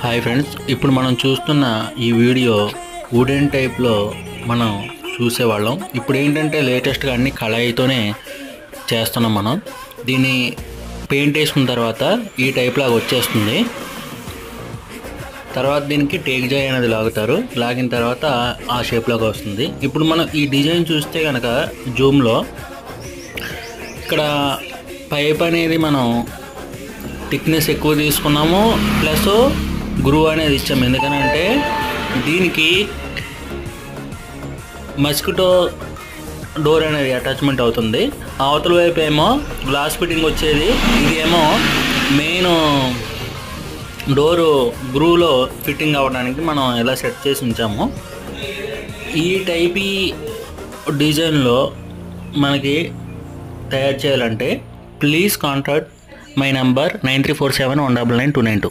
Hi friends, ఇప్పుడు మనం చూస్తున్న ఈ వీడియో వుడెన్ టైప్లో మనం చూసేవాళ్ళం. ఇప్పుడు ఏంటంటే లేటెస్ట్గా అన్ని కళాయితోనే చేస్తున్నాం. మనం దీన్ని పెయింట్ వేసుకున్న తర్వాత ఈ టైప్ లాగా వచ్చేస్తుంది. తర్వాత దీనికి టేక్ జాయ్ అనేది లాగుతారు. లాగిన తర్వాత ఆ షేప్లోకి వస్తుంది. ఇప్పుడు మనం ఈ డిజైన్ చూస్తే కనుక జూమ్లో ఇక్కడ పైప్ అనేది మనం థిక్నెస్ ఎక్కువ తీసుకున్నాము, ప్లస్ గ్రూవ్ అనేది ఇచ్చాము. ఎందుకనంటే దీనికి మస్కిటో డోర్ అనేది అటాచ్మెంట్ అవుతుంది. అవతల వైపు ఏమో గ్లాస్ ఫిట్టింగ్ వచ్చేది, ఇది ఏమో మెయిన్ డోరు గ్రూవ్లో ఫిట్టింగ్ అవ్వడానికి మనం ఎలా సెట్ చేసి ఉంచాము. ఈ టైప్ డిజైన్లో మనకి తయారు చేయాలంటే ప్లీజ్ కాంటాక్ట్ మై నంబర్ 9347199292.